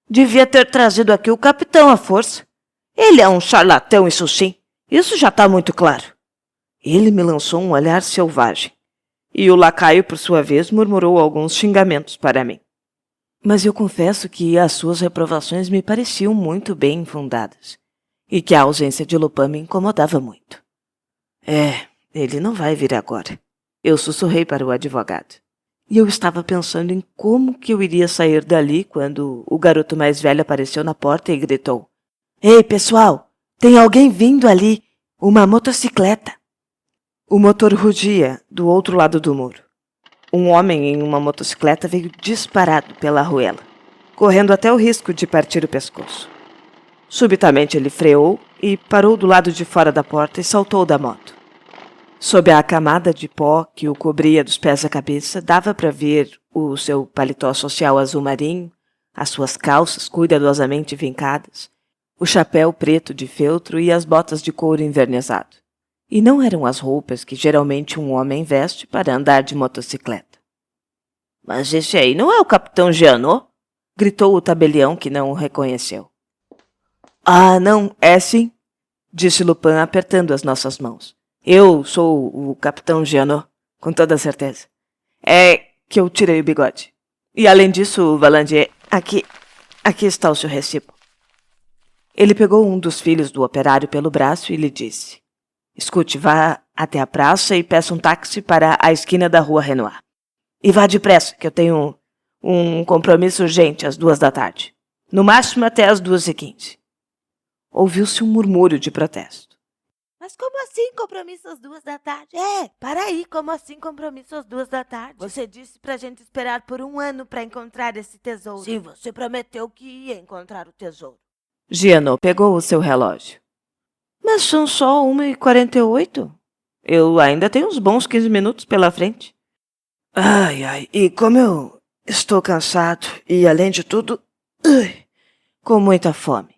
Devia ter trazido aqui o capitão à força. Ele é um charlatão, isso sim. Isso já está muito claro. Ele me lançou um olhar selvagem, e o lacaio, por sua vez, murmurou alguns xingamentos para mim. Mas eu confesso que as suas reprovações me pareciam muito bem infundadas, e que a ausência de Lupin me incomodava muito. Ele não vai vir agora. Eu sussurrei para o advogado. E eu estava pensando em como que eu iria sair dali quando o garoto mais velho apareceu na porta e gritou. Ei, pessoal, tem alguém vindo ali, uma motocicleta. O motor rugia do outro lado do muro. Um homem em uma motocicleta veio disparado pela arruela, correndo até o risco de partir o pescoço. Subitamente ele freou e parou do lado de fora da porta e saltou da moto. Sob a camada de pó que o cobria dos pés à cabeça, dava para ver o seu paletó social azul marinho, as suas calças cuidadosamente vincadas, o chapéu preto de feltro e as botas de couro envernizado. E não eram as roupas que geralmente um homem veste para andar de motocicleta. — Mas esse aí não é o capitão Jeannot? — gritou o tabelião, que não o reconheceu. — Ah, não, é sim — disse Lupin apertando as nossas mãos. Eu sou o capitão Jeannot, com toda certeza. É que eu tirei o bigode. E além disso, Valandier, aqui está o seu recibo. Ele pegou um dos filhos do operário pelo braço e lhe disse: Escute, vá até a praça e peça um táxi para a esquina da rua Renoir. E vá depressa, que eu tenho um compromisso urgente às 2h. No máximo até às 2h15. Ouviu-se um murmúrio de protesto. Mas como assim compromisso às 2h? Para aí, como assim compromisso às 2h? Você disse pra gente esperar por 1 ano pra encontrar esse tesouro. Sim, você prometeu que ia encontrar o tesouro. Jeannot pegou o seu relógio. Mas são só 1h48. Eu ainda tenho uns bons 15 minutos pela frente. Ai, e como eu estou cansado e, além de tudo, com muita fome.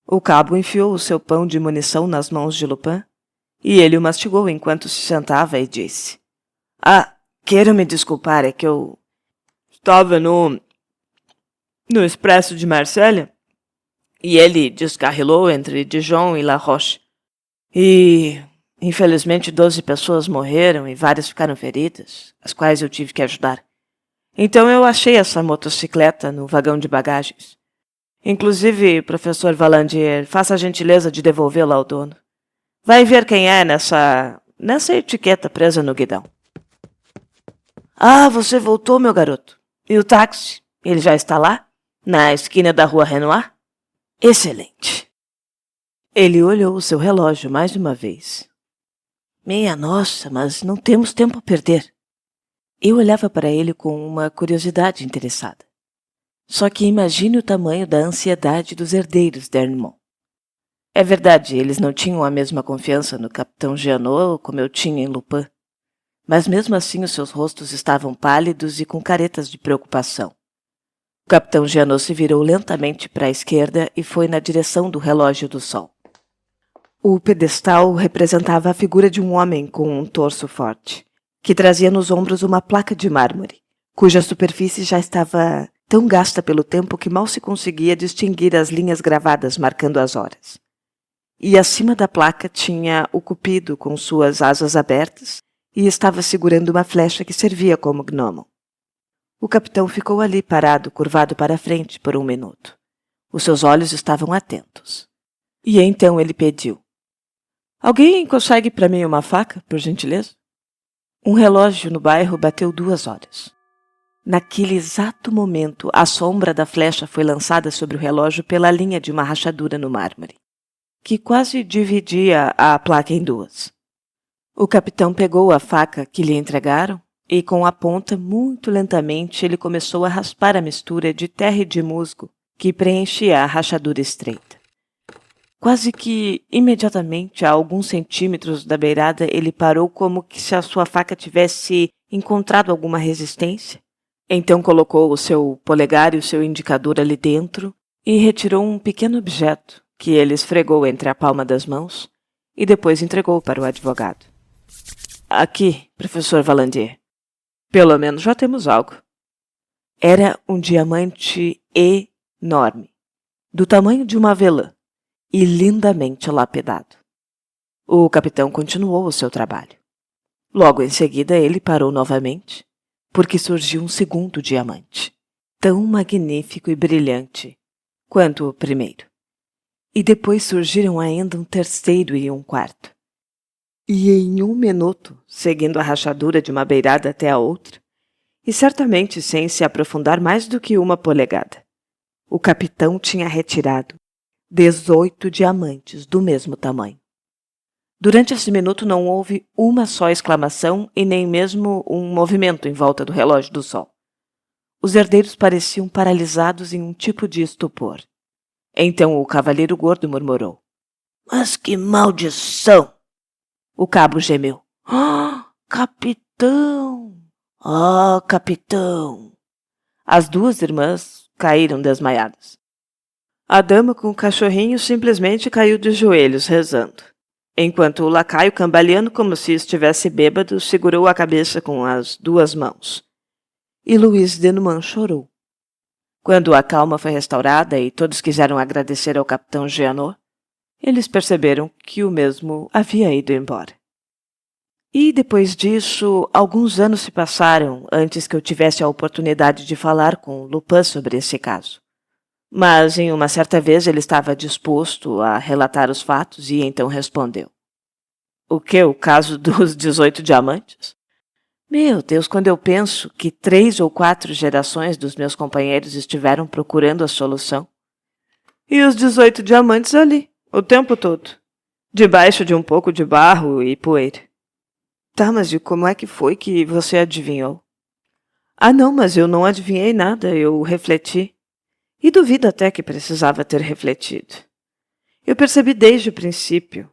O cabo enfiou o seu pão de munição nas mãos de Lupin e ele o mastigou enquanto se sentava e disse: Quero me desculpar, é que eu estava no Expresso de Marselha e ele descarrilou entre Dijon e La Roche. E, infelizmente, 12 pessoas morreram e várias ficaram feridas, as quais eu tive que ajudar. Então eu achei essa motocicleta no vagão de bagagens. Inclusive, professor Valandier, faça a gentileza de devolvê-la ao dono. Vai ver quem é nessa etiqueta presa no guidão. Ah, você voltou, meu garoto. E o táxi? Ele já está lá? Na esquina da rua Renoir? Excelente. Ele olhou o seu relógio mais uma vez. Minha nossa, mas não temos tempo a perder. Eu olhava para ele com uma curiosidade interessada. Só que imagine o tamanho da ansiedade dos herdeiros d'Ernemont. É verdade, eles não tinham a mesma confiança no capitão Jeannot como eu tinha em Lupin. Mas mesmo assim os seus rostos estavam pálidos e com caretas de preocupação. O capitão Jeannot se virou lentamente para a esquerda e foi na direção do relógio do sol. O pedestal representava a figura de um homem com um torso forte, que trazia nos ombros uma placa de mármore, cuja superfície já estava tão gasta pelo tempo que mal se conseguia distinguir as linhas gravadas marcando as horas. E acima da placa tinha o Cupido com suas asas abertas e estava segurando uma flecha que servia como gnomo. O capitão ficou ali parado, curvado para a frente por um minuto. Os seus olhos estavam atentos. E então ele pediu: Alguém consegue para mim uma faca, por gentileza? Um relógio no bairro bateu 2 horas. Naquele exato momento, a sombra da flecha foi lançada sobre o relógio pela linha de uma rachadura no mármore, que quase dividia a placa em 2. O capitão pegou a faca que lhe entregaram e, com a ponta, muito lentamente, ele começou a raspar a mistura de terra e de musgo que preenchia a rachadura estreita. Quase que imediatamente, a alguns centímetros da beirada, ele parou como que se a sua faca tivesse encontrado alguma resistência. Então colocou o seu polegar e o seu indicador ali dentro e retirou um pequeno objeto que ele esfregou entre a palma das mãos e depois entregou para o advogado. Aqui, professor Valandier. Pelo menos já temos algo. Era um diamante enorme, do tamanho de uma avelã, e lindamente lapidado. O capitão continuou o seu trabalho. Logo em seguida ele parou novamente, porque surgiu um segundo diamante, tão magnífico e brilhante quanto o primeiro. E depois surgiram ainda um terceiro e um quarto. E em 1 minuto, seguindo a rachadura de uma beirada até a outra, e certamente sem se aprofundar mais do que 1 polegada, o capitão tinha retirado 18 diamantes do mesmo tamanho. Durante esse minuto não houve uma só exclamação e nem mesmo um movimento em volta do relógio do sol. Os herdeiros pareciam paralisados em um tipo de estupor. Então o cavalheiro gordo murmurou: Mas que maldição! O cabo gemeu: Capitão! Capitão! As 2 irmãs caíram desmaiadas. A dama com o cachorrinho simplesmente caiu de joelhos rezando, enquanto o lacaio, cambaleando como se estivesse bêbado, segurou a cabeça com as 2 mãos. E Louise Denouman chorou. Quando a calma foi restaurada e todos quiseram agradecer ao capitão Jeannot, eles perceberam que o mesmo havia ido embora. E depois disso, alguns anos se passaram antes que eu tivesse a oportunidade de falar com Lupin sobre esse caso. Mas em uma certa vez ele estava disposto a relatar os fatos e então respondeu: O que, o caso dos 18 diamantes? Meu Deus, quando eu penso que 3 ou 4 gerações dos meus companheiros estiveram procurando a solução. E os 18 diamantes ali, o tempo todo, debaixo de um pouco de barro e poeira. Tá, mas e como é que foi que você adivinhou? Ah, não, mas eu não adivinhei nada, eu refleti. E duvido até que precisava ter refletido. Eu percebi desde o princípio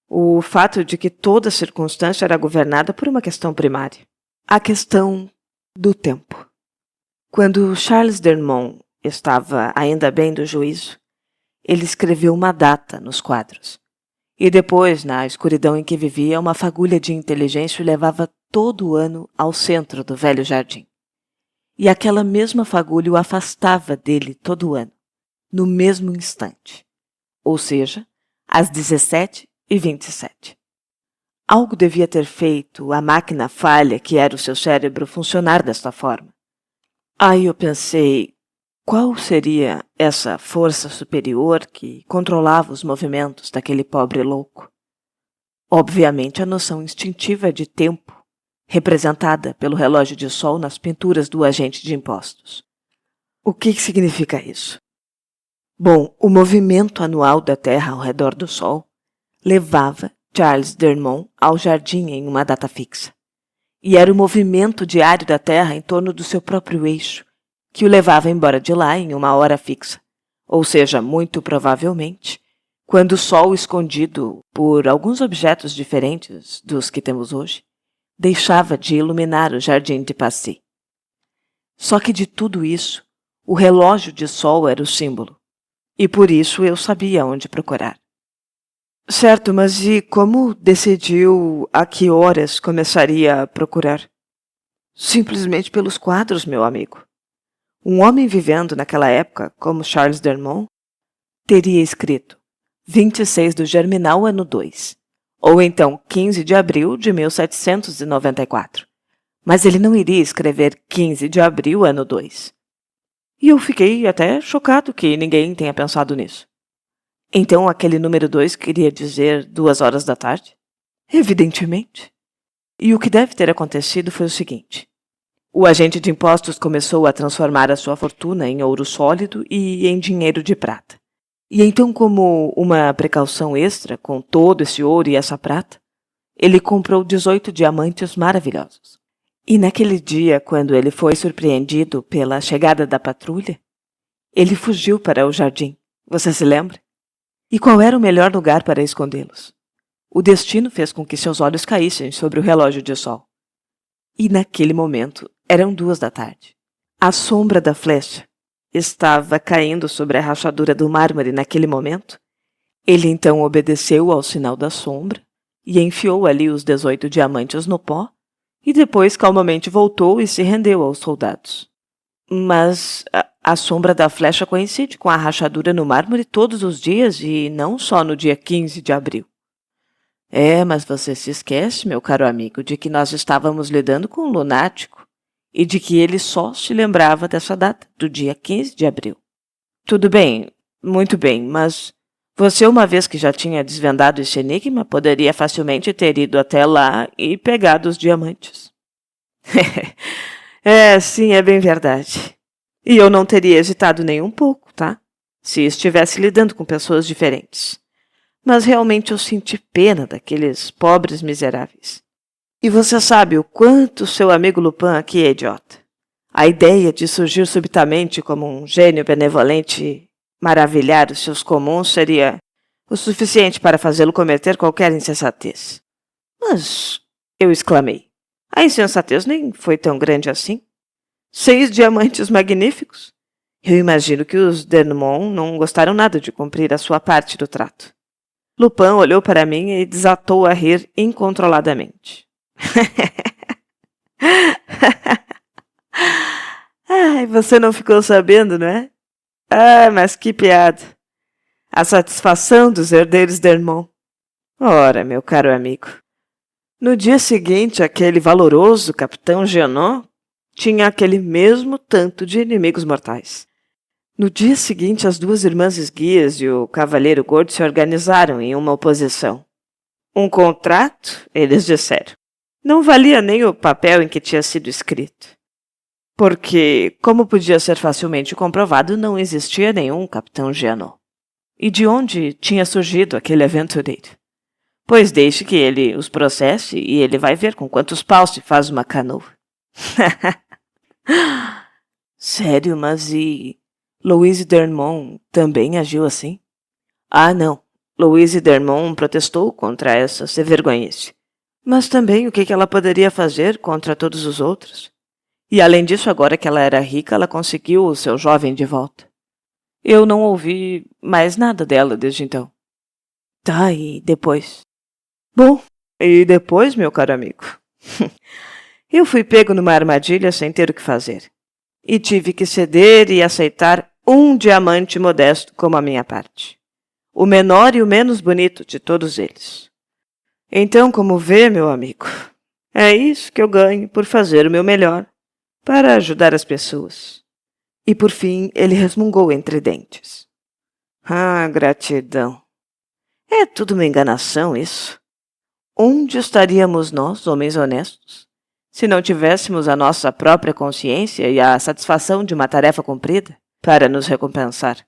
o fato de que toda circunstância era governada por uma questão primária. A questão do tempo. Quando Charles d'Ernemont estava ainda bem do juízo, ele escreveu uma data nos quadros. E depois, na escuridão em que vivia, uma fagulha de inteligência o levava todo o ano ao centro do velho jardim. e aquela mesma fagulha o afastava dele todo ano, no mesmo instante, ou seja, às 17h27. Algo devia ter feito a máquina falha que era o seu cérebro funcionar desta forma. Aí eu pensei, qual seria essa força superior que controlava os movimentos daquele pobre louco? Obviamente a noção instintiva de tempo, representada pelo relógio de sol nas pinturas do agente de impostos. O que significa isso? Bom, o movimento anual da Terra ao redor do Sol levava Charles Drummond ao jardim em uma data fixa. E era o movimento diário da Terra em torno do seu próprio eixo que o levava embora de lá em uma hora fixa, ou seja, muito provavelmente, quando o Sol, escondido por alguns objetos diferentes dos que temos hoje, deixava de iluminar o jardim de Passy. Só que de tudo isso, o relógio de sol era o símbolo, e por isso eu sabia onde procurar. Certo, mas e como decidiu a que horas começaria a procurar? Simplesmente pelos quadros, meu amigo. Um homem vivendo naquela época, como Charles Drummond, teria escrito 26 do Germinal, ano 2, ou então 15 de abril de 1794. Mas ele não iria escrever 15 de abril, ano 2. E eu fiquei até chocado que ninguém tenha pensado nisso. Então aquele número 2 queria dizer 2 horas da tarde? Evidentemente. E o que deve ter acontecido foi o seguinte. O agente de impostos começou a transformar a sua fortuna em ouro sólido e em dinheiro de prata. E então, como uma precaução extra com todo esse ouro e essa prata, ele comprou 18 diamantes maravilhosos. E naquele dia, quando ele foi surpreendido pela chegada da patrulha, ele fugiu para o jardim. Você se lembra? E qual era o melhor lugar para escondê-los? O destino fez com que seus olhos caíssem sobre o relógio de sol. E naquele momento, eram 2 da tarde. A sombra da flecha estava caindo sobre a rachadura do mármore naquele momento. Ele então obedeceu ao sinal da sombra e enfiou ali os 18 diamantes no pó e depois calmamente voltou e se rendeu aos soldados. Mas a sombra da flecha coincide com a rachadura no mármore todos os dias e não só no dia 15 de abril. Mas você se esquece, meu caro amigo, de que nós estávamos lidando com um lunático e de que ele só se lembrava dessa data, do dia 15 de abril. Tudo bem, muito bem, mas você, uma vez que já tinha desvendado esse enigma, poderia facilmente ter ido até lá e pegado os diamantes. Sim, é bem verdade. E eu não teria hesitado nem um pouco, tá? Se estivesse lidando com pessoas diferentes. Mas realmente eu senti pena daqueles pobres miseráveis. E você sabe o quanto seu amigo Lupin aqui é idiota. A ideia de surgir subitamente como um gênio benevolente e maravilhar os seus comuns seria o suficiente para fazê-lo cometer qualquer insensatez. Mas, eu exclamei, a insensatez nem foi tão grande assim. 6 diamantes magníficos. Eu imagino que os Drummond não gostaram nada de cumprir a sua parte do trato. Lupin olhou para mim e desatou a rir incontroladamente. Você não ficou sabendo, não é? Mas que piada. A satisfação dos herdeiros Drummond. Ora, meu caro amigo. No dia seguinte, aquele valoroso capitão Jeannot tinha aquele mesmo tanto de inimigos mortais. No dia seguinte, as 2 irmãs esguias e o cavalheiro gordo se organizaram em uma oposição. Um contrato, eles disseram. Não valia nem o papel em que tinha sido escrito. Porque, como podia ser facilmente comprovado, não existia nenhum capitão Jeannot. E de onde tinha surgido aquele aventureiro? Pois deixe que ele os processe e ele vai ver com quantos paus se faz uma canoa. Sério, mas e Louise Drummond também agiu assim? Não. Louise Drummond protestou contra essa sem-vergonhice. Mas também o que ela poderia fazer contra todos os outros? E além disso, agora que ela era rica, ela conseguiu o seu jovem de volta. Eu não ouvi mais nada dela desde então. Tá, e depois? Bom, e depois, meu caro amigo? Eu fui pego numa armadilha sem ter o que fazer. e tive que ceder e aceitar um diamante modesto como a minha parte. O menor e o menos bonito de todos eles. Então, como vê, meu amigo, é isso que eu ganho por fazer o meu melhor para ajudar as pessoas. E por fim ele resmungou entre dentes. Ah, gratidão. É tudo uma enganação isso. Onde estaríamos nós, homens honestos, se não tivéssemos a nossa própria consciência e a satisfação de uma tarefa cumprida para nos recompensar?